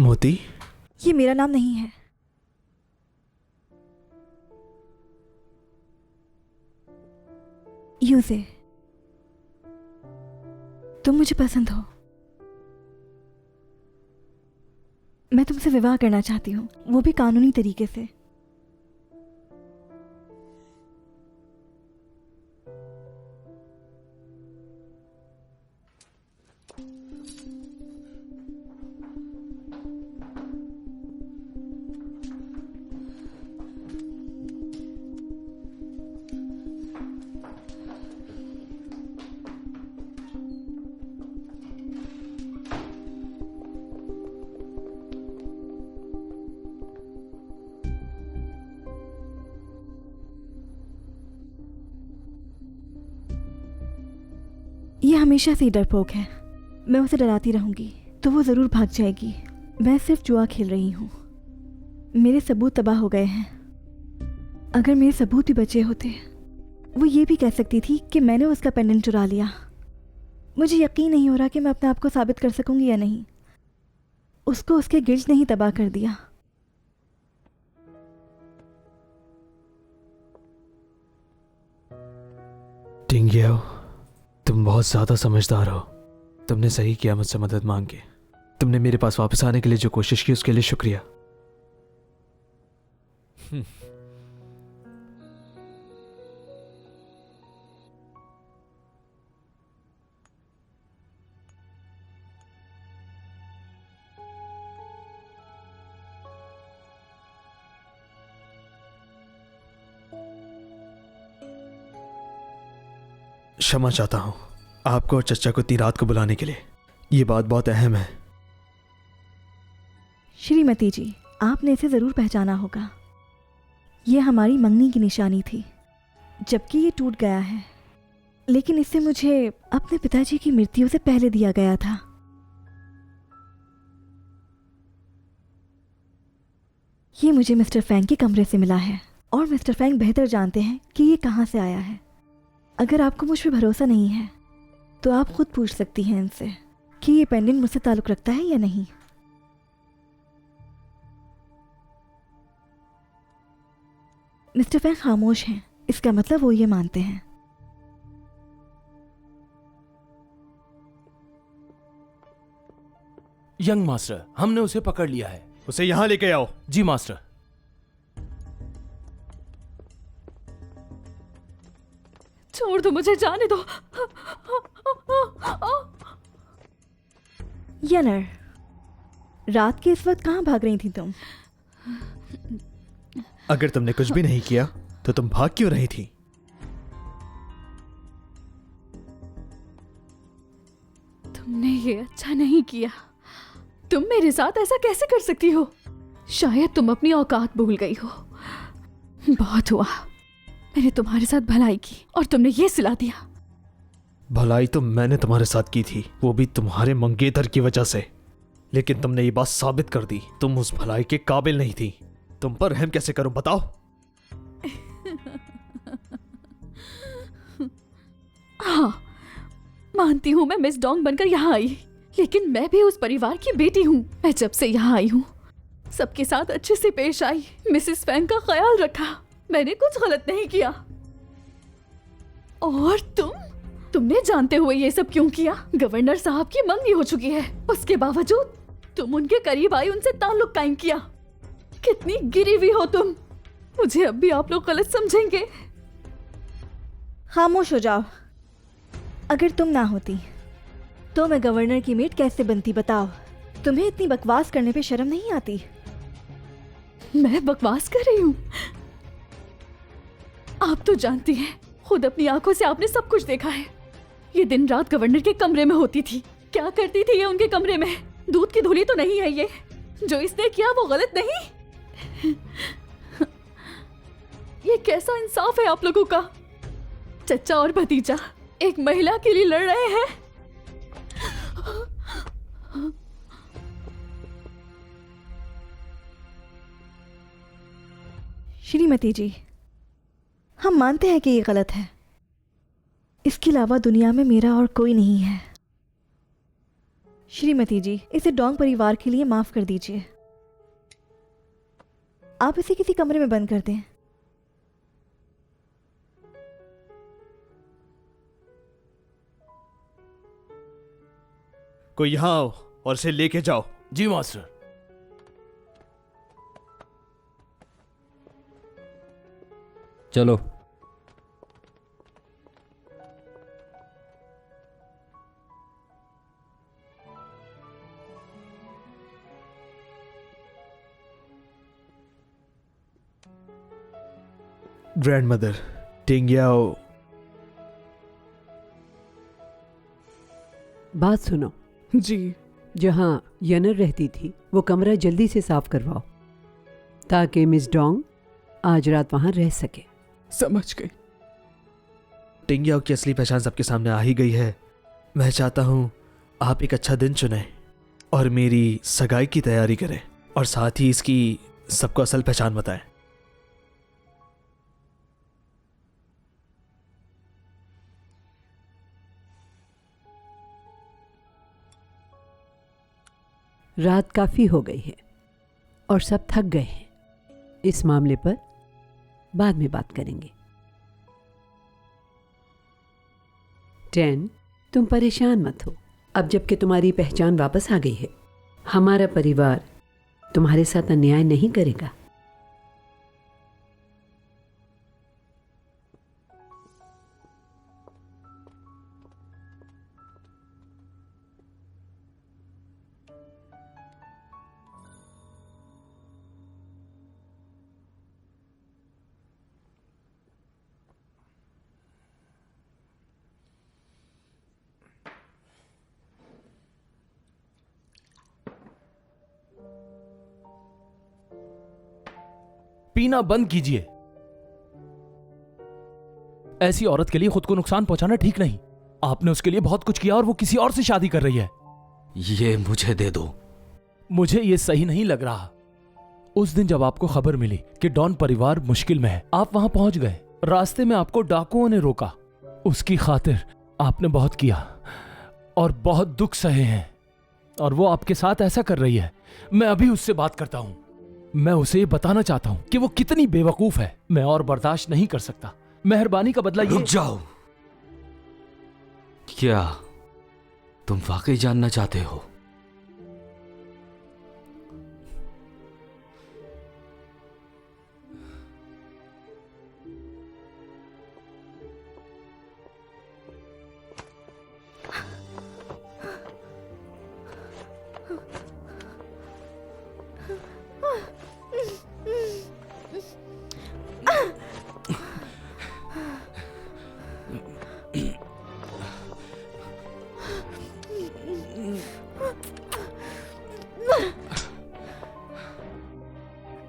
मोती? ये मेरा नाम नहीं है। यूं से तुम मुझे पसंद हो। मैं तुमसे विवाह करना चाहती हूँ, वो भी कानूनी तरीके से। ये हमेशा से ही डरपोक है। मैं उसे डराती रहूंगी तो वो जरूर भाग जाएगी। मैं सिर्फ जुआ खेल रही हूँ। मेरे सबूत तबाह हो गए हैं। अगर मेरे सबूत भी बचे होते, वो ये भी कह सकती थी कि मैंने उसका पेंडेंट चुरा लिया। मुझे यकीन नहीं हो रहा कि मैं अपने आप को साबित कर सकूंगी या नहीं। उसको उसके गिल्ट ने ही तबाह कर दिया। टिंगियो, तुम बहुत ज्यादा समझदार हो। तुमने सही किया मुझसे मदद मांग के। तुमने मेरे पास वापस आने के लिए जो कोशिश की उसके लिए शुक्रिया। क्षमा चाहता हूं आपको और चचा को इतनी रात को बुलाने के लिए। ये बात बहुत अहम है। श्रीमती जी, आपने इसे ज़रूर पहचाना होगा। ये हमारी मंगनी की निशानी थी, जबकि ये टूट गया है। लेकिन इसे मुझे अपने पिताजी की मृत्यु से पहले दिया गया था। ये मुझे मिस्टर फैंग के कमरे से मिला है, और मिस्टर फैंग बेहतर जानते हैं कि ये कहाँ से आया है। अगर आपको मुझ पर भरोसा नहीं है तो आप खुद पूछ सकती हैं इनसे कि ये पेंडेंट मुझसे ताल्लुक़ रखता है या नहीं। मिस्टर फैंग खामोश हैं, इसका मतलब वो ये मानते हैं। यंग मास्टर, हमने उसे पकड़ लिया है। उसे यहां लेके आओ। जी मास्टर। छोड़ दो, मुझे जाने दो। यनर, रात के इस वक्त कहाँ भाग रही थी तुम? अगर तुमने कुछ भी नहीं किया तो तुम भाग क्यों रही थी? तुमने ये अच्छा नहीं किया। तुम मेरे साथ ऐसा कैसे कर सकती हो? शायद तुम अपनी औकात भूल गई हो। बहुत हुआ, मैंने तुम्हारे साथ भलाई की और तुमने ये सिला दिया। भलाई तो मैंने तुम्हारे साथ की थी, वो भी तुम्हारे मंगेतर की वजह से। लेकिन तुमने ये बात साबित कर दी, तुम उस भलाई के काबिल नहीं थी। तुम पर रहम कैसे करूं बताओ? हाँ, मानती हूँ मैं मिस डोंग बनकर यहाँ आई, लेकिन मैं भी उस परिवार की बेटी हूँ। मैं जब से यहाँ आई हूँ सबके साथ अच्छे से पेश आई, मिसेस फैंग का ख्याल रखा। मैंने कुछ गलत नहीं किया। और तुमने जानते हुए ये सब क्यों किया? गवर्नर साहब की मंगनी हो चुकी है, उसके बावजूद तुम उनके करीब आई, उनसे ताल्लुक कायम किया। कितनी गिरी हुई हो तुम। मुझे अब भी आप लोग गलत समझेंगे। खामोश हो जाओ। अगर तुम ना होती तो मैं गवर्नर की मेट कैसे बनती बताओ? तुम्हें इतनी बकवास करने पे शर्म नहीं आती? मैं बकवास कर रही हूँ? आप तो जानती हैं, खुद अपनी आंखों से आपने सब कुछ देखा है। ये दिन रात गवर्नर के कमरे में होती थी। क्या करती थी ये उनके कमरे में? दूध की धुली तो नहीं है ये? जो इसने किया वो गलत नहीं? ये कैसा इंसाफ है आप लोगों का? चचा और भतीजा एक महिला के लिए लड़ रहे हैं। श्रीमती जी, हम मानते हैं कि ये गलत है। इसके अलावा दुनिया में मेरा और कोई नहीं है। श्रीमती जी, इसे डोंग परिवार के लिए माफ कर दीजिए। आप इसे किसी कमरे में बंद कर दें। कोई यहाँ आओ और इसे लेके जाओ। जी मास्टर। चलो। ग्रैंड मदर, टिंग्याओ। बात सुनो। जी। जहाँ यनर रहती थी वो कमरा जल्दी से साफ करवाओ ताकि मिस डोंग आज रात वहाँ रह सके। समझ गई। टिंग्याओ की असली पहचान सबके सामने आ ही गई है। मैं चाहता हूँ आप एक अच्छा दिन चुनें और मेरी सगाई की तैयारी करें और साथ ही इसकी सबको असल पहचान बताएं। रात काफ़ी हो गई है और सब थक गए हैं। इस मामले पर बाद में बात करेंगे। 10, तुम परेशान मत हो। अब जबकि तुम्हारी पहचान वापस आ गई है, हमारा परिवार तुम्हारे साथ अन्याय नहीं करेगा। पीना बंद कीजिए। ऐसी औरत के लिए खुद को नुकसान पहुंचाना ठीक नहीं। आपने उसके लिए बहुत कुछ किया और वो किसी और से शादी कर रही है। ये मुझे दे दो। मुझे ये सही नहीं लग रहा। उस दिन जब आपको खबर मिली कि डॉन परिवार मुश्किल में है, आप वहां पहुंच गए। रास्ते में आपको डाकुओं ने रोका। उसकी खातिर आपने बहुत किया और बहुत दुख सहे हैं, और वो आपके साथ ऐसा कर रही है। मैं अभी उससे बात करता हूं। मैं उसे ये बताना चाहता हूं कि वो कितनी बेवकूफ है। मैं और बर्दाश्त नहीं कर सकता। मेहरबानी का बदला रुक जाओ। क्या तुम वाकई जानना चाहते हो?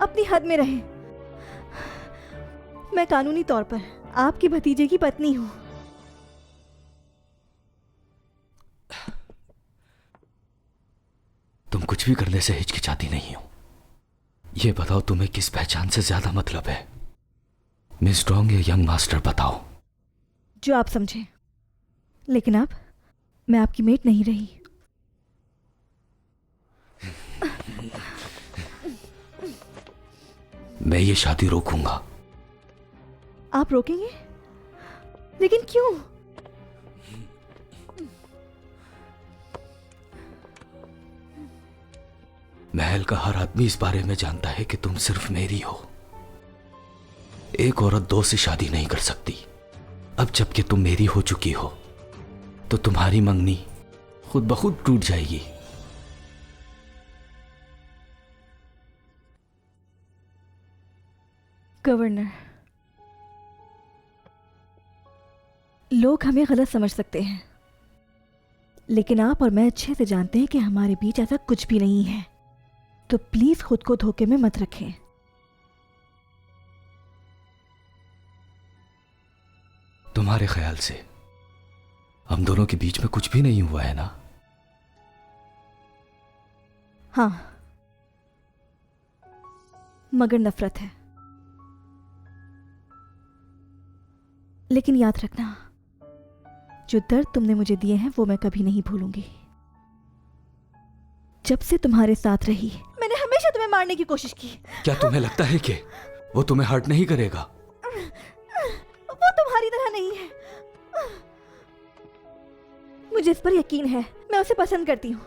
अपनी हद में रहें। मैं कानूनी तौर पर आपकी भतीजे की पत्नी हूं। तुम कुछ भी करने से हिचकिचाती नहीं हो। ये बताओ तुम्हें किस पहचान से ज्यादा मतलब है, मिस डोंग या यंग मास्टर? बताओ। जो आप समझें, लेकिन अब मैं आपकी मेट नहीं रही। मैं ये शादी रोकूंगा। आप रोकेंगे? लेकिन क्यों? महल का हर आदमी इस बारे में जानता है कि तुम सिर्फ मेरी हो। एक औरत दो से शादी नहीं कर सकती। अब जबकि तुम मेरी हो चुकी हो तो तुम्हारी मंगनी खुद ब खुद टूट जाएगी। गवर्नर, लोग हमें गलत समझ सकते हैं, लेकिन आप और मैं अच्छे से जानते हैं कि हमारे बीच ऐसा कुछ भी नहीं है। तो प्लीज खुद को धोखे में मत रखें। तुम्हारे ख्याल से हम दोनों के बीच में कुछ भी नहीं हुआ है ना? हाँ, मगर नफरत है। लेकिन याद रखना, जो दर्द तुमने मुझे दिए हैं वो मैं कभी नहीं भूलूंगी। जब से तुम्हारे साथ रही मैंने हमेशा तुम्हें मारने की कोशिश की। क्या तुम्हें लगता है कि वो तुम्हें हर्ट नहीं करेगा? वो तुम्हारी तरह नहीं है। मुझे इस पर यकीन है, मैं उसे पसंद करती हूँ।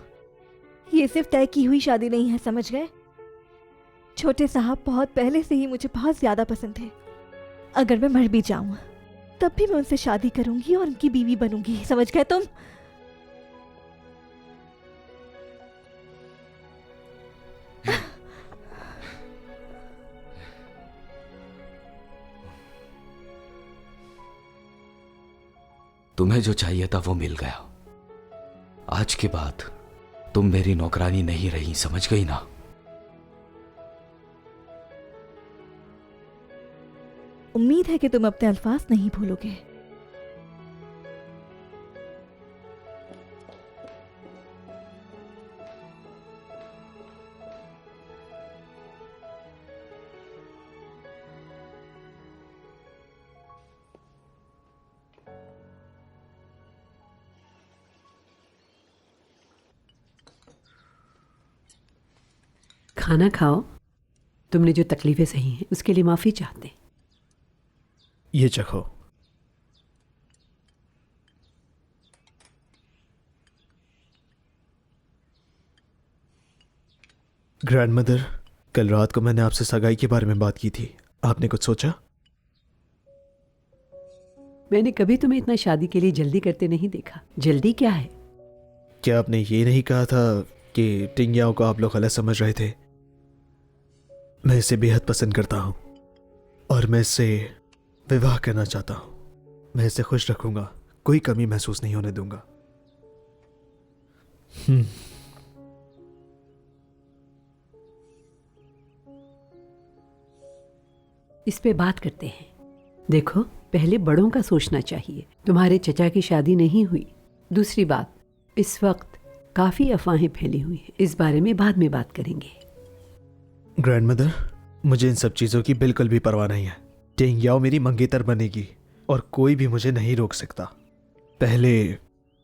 ये सिर्फ तय की हुई शादी नहीं है, समझ गए? छोटे साहब बहुत पहले से ही मुझे बहुत ज्यादा पसंद थे। अगर मैं मर भी जाऊं तब भी मैं उनसे शादी करूंगी और उनकी बीवी बनूंगी, समझ गए तुम? तुम्हें जो चाहिए था वो मिल गया। आज के बाद तुम मेरी नौकरानी नहीं रही, समझ गई ना? उम्मीद है कि तुम अपने अल्फाज नहीं भूलोगे। खाना खाओ। तुमने जो तकलीफें सही हैं उसके लिए माफी चाहते हैं। ये चखो। ग्रैंडमदर, कल रात को मैंने आपसे सगाई के बारे में बात की थी। आपने कुछ सोचा? मैंने कभी तुम्हें इतना शादी के लिए जल्दी करते नहीं देखा। जल्दी क्या है? क्या आपने ये नहीं कहा था कि टिंग्याओ को आप लोग गलत समझ रहे थे? मैं इसे बेहद पसंद करता हूं और मैं इससे विवाह करना चाहता हूं। मैं इसे खुश रखूंगा, कोई कमी महसूस नहीं होने दूंगा। इस पे बात करते हैं। देखो, पहले बड़ों का सोचना चाहिए। तुम्हारे चचा की शादी नहीं हुई। दूसरी बात, इस वक्त काफी अफवाहें फैली हुई हैं। इस बारे में बाद में बात करेंगे। ग्रैंडमदर, मुझे इन सब चीजों की बिल्कुल भी परवाह नहीं है। टिंग्याओ मेरी मंगेतर बनेगी और कोई भी मुझे नहीं रोक सकता। पहले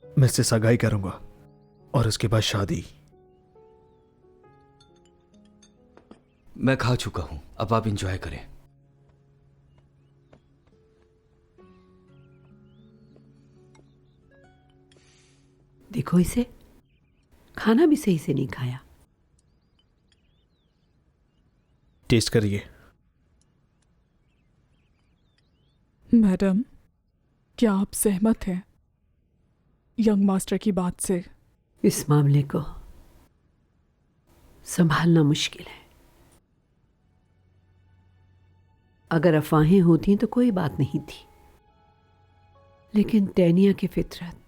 मैं इससे सगाई करूंगा और उसके बाद शादी। मैं खा चुका हूं, अब आप इंजॉय करें। देखो इसे, खाना भी सही से नहीं खाया। टेस्ट करिए। मैडम, क्या आप सहमत हैं यंग मास्टर की बात से? इस मामले को संभालना मुश्किल है। अगर अफवाहें होती तो कोई बात नहीं थी, लेकिन टैनिया की फितरत,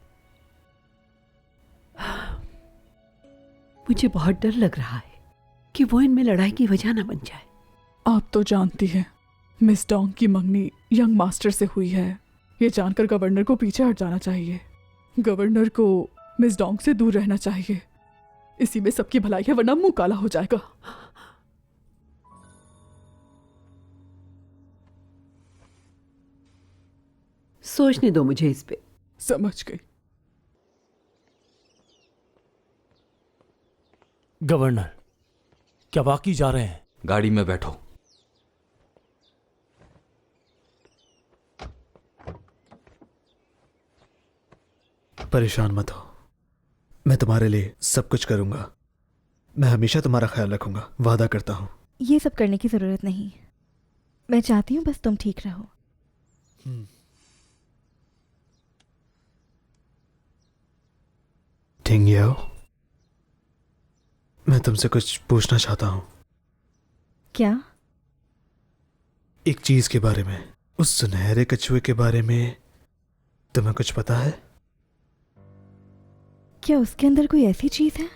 मुझे बहुत डर लग रहा है कि वो इनमें लड़ाई की वजह ना बन जाए। आप तो जानती हैं मिस डोंग की मंगनी यंग मास्टर से हुई है। ये जानकर गवर्नर को पीछे हट जाना चाहिए। गवर्नर को मिस डोंग से दूर रहना चाहिए। इसी में सबकी भलाई है, वरना मुंह काला हो जाएगा। सोचने दो मुझे इस पे। समझ गई। गवर्नर, क्या वाकई जा रहे हैं? गाड़ी में बैठो। परेशान मत हो, मैं तुम्हारे लिए सब कुछ करूंगा। मैं हमेशा तुम्हारा ख्याल रखूंगा, वादा करता हूं। ये सब करने की जरूरत नहीं। मैं चाहती हूँ बस तुम ठीक रहो। टिंग्याओ, मैं तुमसे कुछ पूछना चाहता हूं। क्या? एक चीज के बारे में, उस सुनहरे कछुए के बारे में तुम्हें कुछ पता है? क्या उसके अंदर कोई ऐसी चीज है?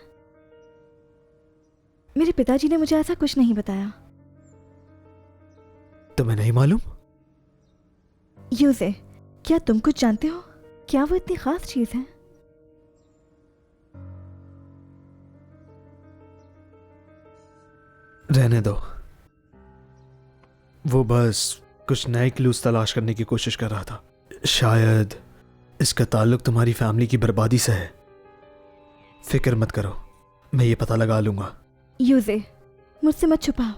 मेरे पिताजी ने मुझे ऐसा कुछ नहीं बताया। तुम्हें नहीं मालूम? यूज़े, क्या तुम कुछ जानते हो? क्या वो इतनी खास चीज है? रहने दो। वो बस कुछ नए क्लूज तलाश करने की कोशिश कर रहा था। शायद इसका ताल्लुक तुम्हारी फैमिली की बर्बादी से है। फिक्र मत करो, मैं ये पता लगा लूंगा। यूजे, मुझसे मत छुपाओ।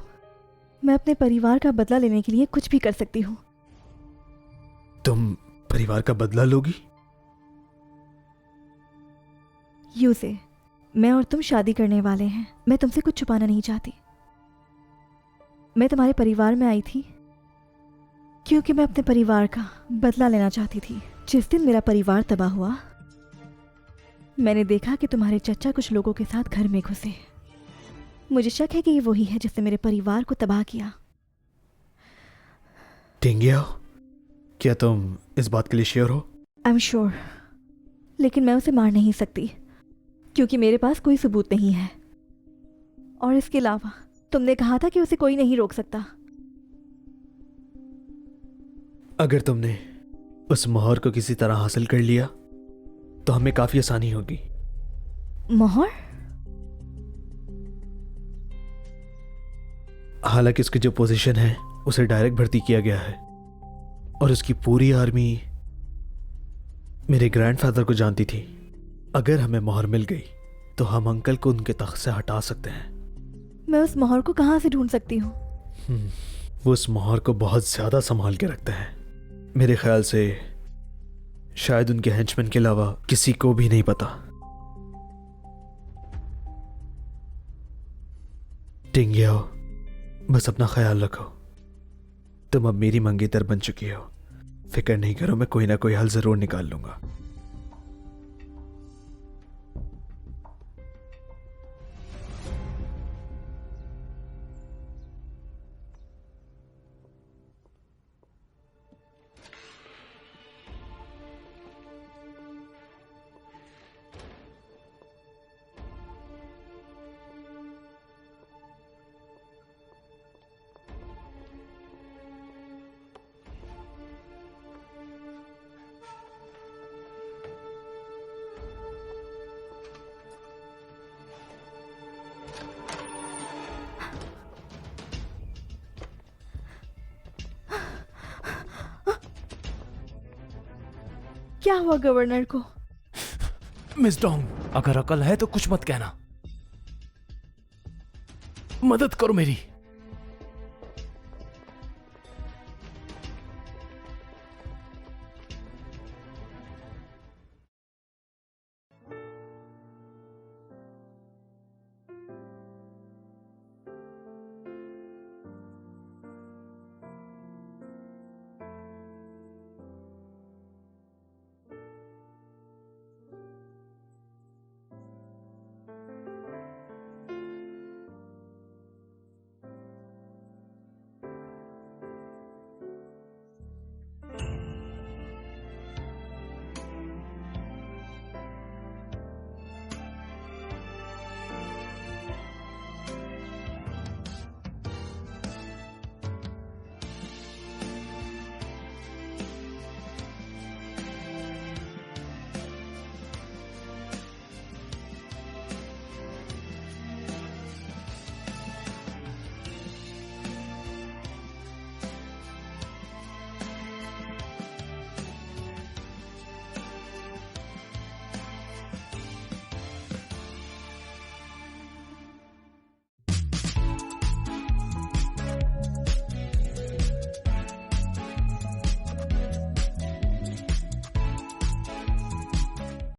मैं अपने परिवार का बदला लेने के लिए कुछ भी कर सकती हूँ। तुम परिवार का बदला लोगी? यूजे, मैं और तुम शादी करने वाले हैं। मैं तुमसे कुछ छुपाना नहीं चाहती। मैं तुम्हारे परिवार में आई थी क्योंकि मैं अपने परिवार का बदला लेना चाहती थी। जिस दिन मेरा परिवार तबाह हुआ, मैंने देखा कि तुम्हारे चचा कुछ लोगों के साथ घर में घुसे। मुझे शक है कि ये वही है जिसने मेरे परिवार को तबाह किया। टिंगिया, क्या तुम इस बात के लिए श्योर हो? आई एम श्योर, लेकिन मैं उसे मार नहीं सकती क्योंकि मेरे पास कोई सबूत नहीं है। और इसके अलावा तुमने कहा था कि उसे कोई नहीं रोक सकता। अगर तुमने उस मोहर को किसी तरह हासिल कर लिया तो हमें काफी आसानी होगी। मोहर? हालांकि उसकी जो पोजीशन है उसे डायरेक्ट भर्ती किया गया है और उसकी पूरी आर्मी मेरे ग्रैंडफादर को जानती थी। अगर हमें मोहर मिल गई तो हम अंकल को उनके तख्त से हटा सकते हैं। मैं उस मोहर को कहाँ से ढूंढ सकती हूँ? वो उस मोहर को बहुत ज्यादा संभाल के रखते हैं। मेरे ख्याल से शायद उनके हेंचमैन के अलावा किसी को भी नहीं पता। टिंगिया, बस अपना ख्याल रखो। तुम अब मेरी मंगेतर बन चुकी हो। फिक्र नहीं करो, मैं कोई ना कोई हल जरूर निकाल लूंगा। क्या हुआ गवर्नर को? मिस डोंग, अगर अकल है तो कुछ मत कहना। मदद करो मेरी।